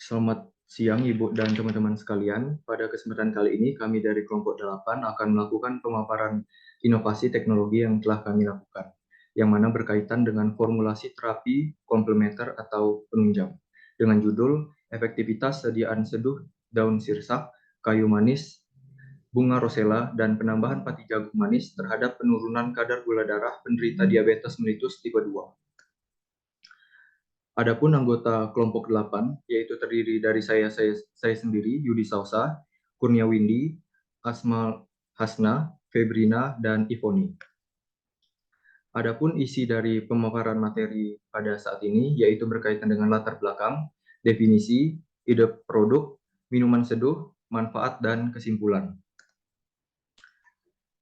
Selamat siang Ibu dan teman-teman sekalian. Pada kesempatan kali ini kami dari kelompok 8 akan melakukan pemaparan inovasi teknologi yang telah kami lakukan, yang mana berkaitan dengan formulasi terapi komplementer atau penunjang, dengan judul efektivitas sediaan seduh daun sirsak, kayu manis, bunga rosella, dan penambahan pati jagung manis terhadap penurunan kadar gula darah penderita diabetes mellitus tipe 2. Adapun anggota kelompok 8, yaitu terdiri dari saya sendiri, Yudi Sausa, Kurnia Windy, Asma Hasna, Febrina, dan Ivoni. Adapun isi dari pemaparan materi pada saat ini, yaitu berkaitan dengan latar belakang, definisi, ide produk, minuman seduh, manfaat, dan kesimpulan.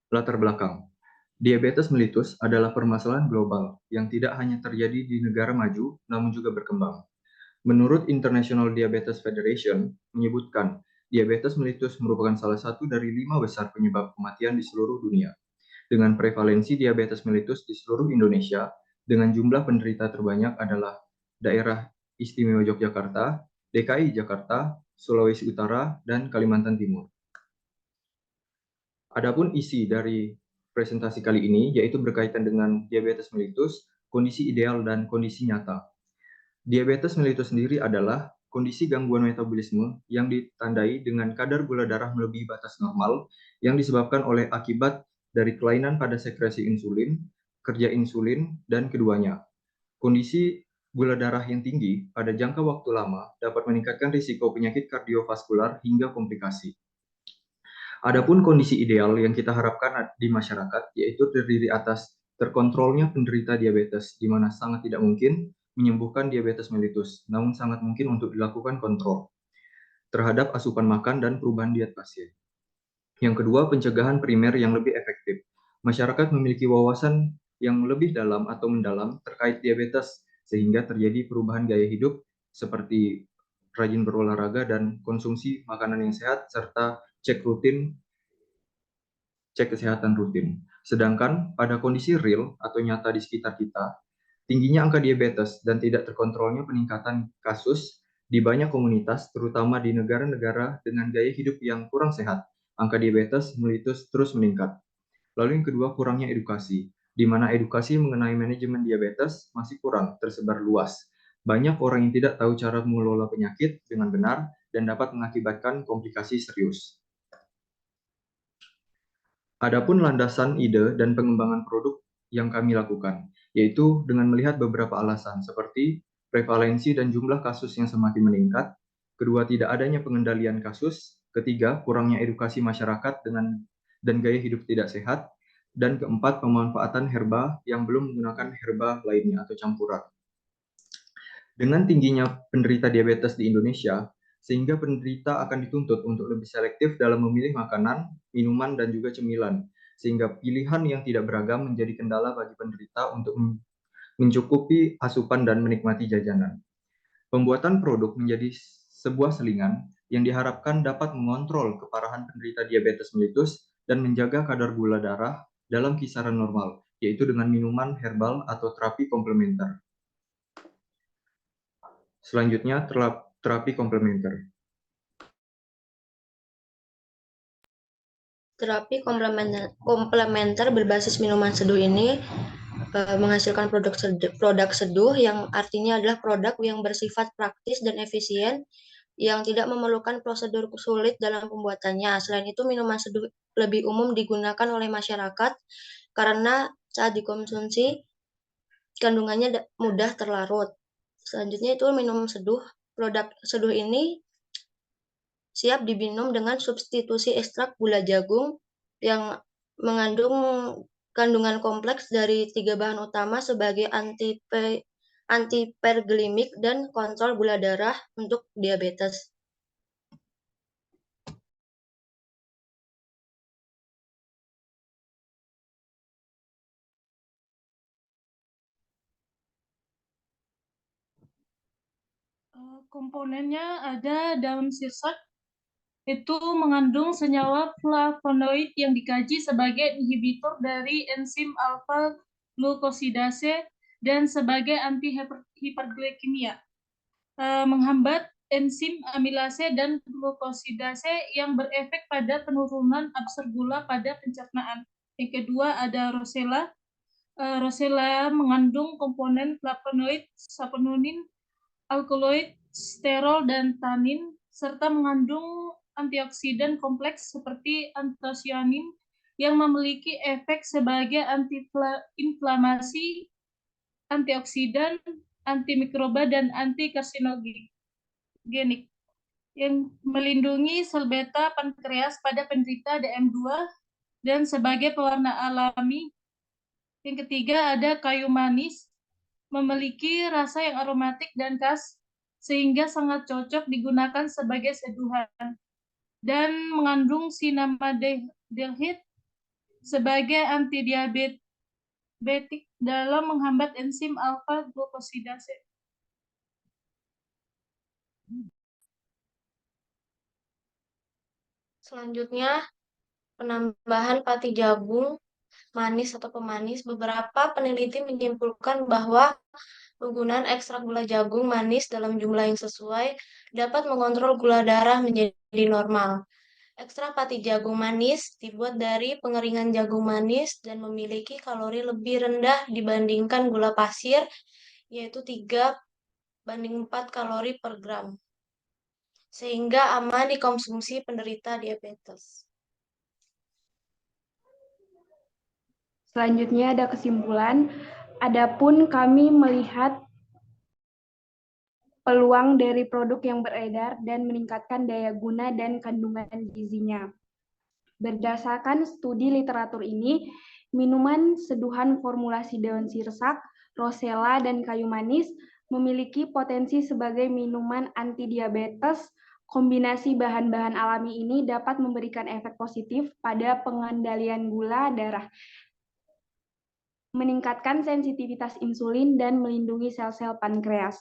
Latar belakang. Diabetes mellitus adalah permasalahan global yang tidak hanya terjadi di negara maju, namun juga berkembang. Menurut International Diabetes Federation, menyebutkan diabetes mellitus merupakan salah satu dari 5 besar penyebab kematian di seluruh dunia. Dengan prevalensi diabetes mellitus di seluruh Indonesia, dengan jumlah penderita terbanyak adalah daerah Istimewa Yogyakarta, DKI Jakarta, Sulawesi Utara, dan Kalimantan Timur. Adapun isi dari presentasi kali ini yaitu berkaitan dengan diabetes mellitus, kondisi ideal dan kondisi nyata. Diabetes mellitus sendiri adalah kondisi gangguan metabolisme yang ditandai dengan kadar gula darah melebihi batas normal yang disebabkan oleh akibat dari kelainan pada sekresi insulin, kerja insulin, dan keduanya. Kondisi gula darah yang tinggi pada jangka waktu lama dapat meningkatkan risiko penyakit kardiovaskular hingga komplikasi. Adapun kondisi ideal yang kita harapkan di masyarakat yaitu terdiri atas terkontrolnya penderita diabetes, di mana sangat tidak mungkin menyembuhkan diabetes mellitus, namun sangat mungkin untuk dilakukan kontrol terhadap asupan makan dan perubahan diet pasien. Yang kedua, pencegahan primer yang lebih efektif. Masyarakat memiliki wawasan yang lebih dalam atau mendalam terkait diabetes, sehingga terjadi perubahan gaya hidup seperti rajin berolahraga dan konsumsi makanan yang sehat, serta cek kesehatan rutin. Sedangkan pada kondisi real atau nyata di sekitar kita, tingginya angka diabetes dan tidak terkontrolnya peningkatan kasus di banyak komunitas, terutama di negara-negara dengan gaya hidup yang kurang sehat, angka diabetes mellitus terus meningkat. Lalu yang kedua, kurangnya edukasi, di mana edukasi mengenai manajemen diabetes masih kurang tersebar luas. Banyak orang yang tidak tahu cara mengelola penyakit dengan benar dan dapat mengakibatkan komplikasi serius. Adapun landasan ide dan pengembangan produk yang kami lakukan, yaitu dengan melihat beberapa alasan seperti prevalensi dan jumlah kasus yang semakin meningkat, kedua tidak adanya pengendalian kasus, ketiga kurangnya edukasi masyarakat dan gaya hidup tidak sehat, dan keempat pemanfaatan herba yang belum menggunakan herba lainnya atau campuran. Dengan tingginya penderita diabetes di Indonesia, sehingga penderita akan dituntut untuk lebih selektif dalam memilih makanan, minuman, dan juga cemilan, sehingga pilihan yang tidak beragam menjadi kendala bagi penderita untuk mencukupi asupan dan menikmati jajanan. Pembuatan produk menjadi sebuah selingan yang diharapkan dapat mengontrol keparahan penderita diabetes mellitus dan menjaga kadar gula darah dalam kisaran normal, yaitu dengan minuman herbal atau terapi komplementer. Selanjutnya, terapi komplementer. Terapi komplementer berbasis minuman seduh ini menghasilkan produk seduh yang artinya adalah produk yang bersifat praktis dan efisien yang tidak memerlukan prosedur sulit dalam pembuatannya. Selain itu, minuman seduh lebih umum digunakan oleh masyarakat karena saat dikonsumsi kandungannya mudah terlarut. Selanjutnya itu minum seduh. Produk seduh ini siap diminum dengan substitusi ekstrak gula jagung yang mengandung kandungan kompleks dari 3 bahan utama sebagai antiperglimik dan kontrol gula darah untuk diabetes. Komponennya ada daun sirsak, itu mengandung senyawa flavonoid yang dikaji sebagai inhibitor dari enzim alfa glukosidase dan sebagai anti hiperglikemia, menghambat enzim amilase dan glukosidase yang berefek pada penurunan absorb gula pada pencernaan. Yang kedua ada rosella. Rosella mengandung komponen flavonoid, saponin, alkaloid, sterol, dan tanin, serta mengandung antioksidan kompleks seperti antosianin yang memiliki efek sebagai antiinflamasi, antioksidan, antimikroba, dan antikarsinogenik yang melindungi sel beta pankreas pada penderita DM2 dan sebagai pewarna alami. Yang ketiga ada kayu manis, memiliki rasa yang aromatik dan khas sehingga sangat cocok digunakan sebagai seduhan, dan mengandung cinnamaldehyde sebagai antidiabetik dalam menghambat enzim alfa glukosidase. Selanjutnya, penambahan pati jagung manis atau pemanis. Beberapa peneliti menyimpulkan bahwa penggunaan ekstrak gula jagung manis dalam jumlah yang sesuai dapat mengontrol gula darah menjadi normal. Ekstrak pati jagung manis dibuat dari pengeringan jagung manis dan memiliki kalori lebih rendah dibandingkan gula pasir, yaitu 3/4 kalori per gram, sehingga aman dikonsumsi penderita diabetes. Selanjutnya ada kesimpulan, adapun kami melihat peluang dari produk yang beredar dan meningkatkan daya guna dan kandungan gizinya. Berdasarkan studi literatur ini, minuman seduhan formulasi daun sirsak, rosella, dan kayu manis memiliki potensi sebagai minuman anti-diabetes. Kombinasi bahan-bahan alami ini dapat memberikan efek positif pada pengendalian gula darah, meningkatkan sensitivitas insulin, dan melindungi sel-sel pankreas.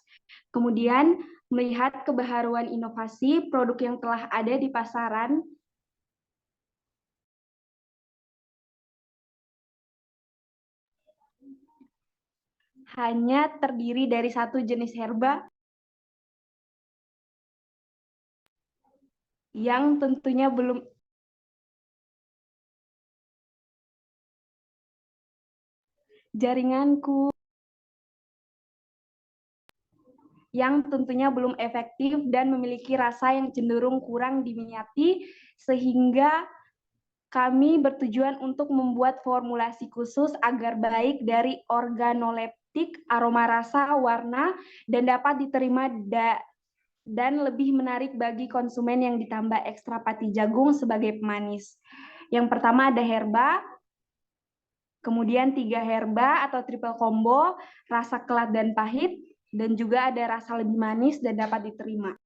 Kemudian, melihat kebaharuan inovasi produk yang telah ada di pasaran, hanya terdiri dari satu jenis herba yang tentunya belum jaringanku yang tentunya belum efektif dan memiliki rasa yang cenderung kurang diminati, sehingga kami bertujuan untuk membuat formulasi khusus agar baik dari organoleptik, aroma rasa, warna, dan dapat diterima dan lebih menarik bagi konsumen yang ditambah ekstra pati jagung sebagai pemanis. Yang pertama ada herba, kemudian 3 herba atau triple combo, rasa kelat dan pahit, dan juga ada rasa lebih manis dan dapat diterima.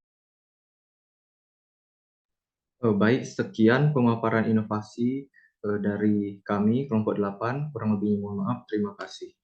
Baik, sekian pemaparan inovasi dari kami, kelompok 8. Kurang lebihnya mohon maaf. Terima kasih.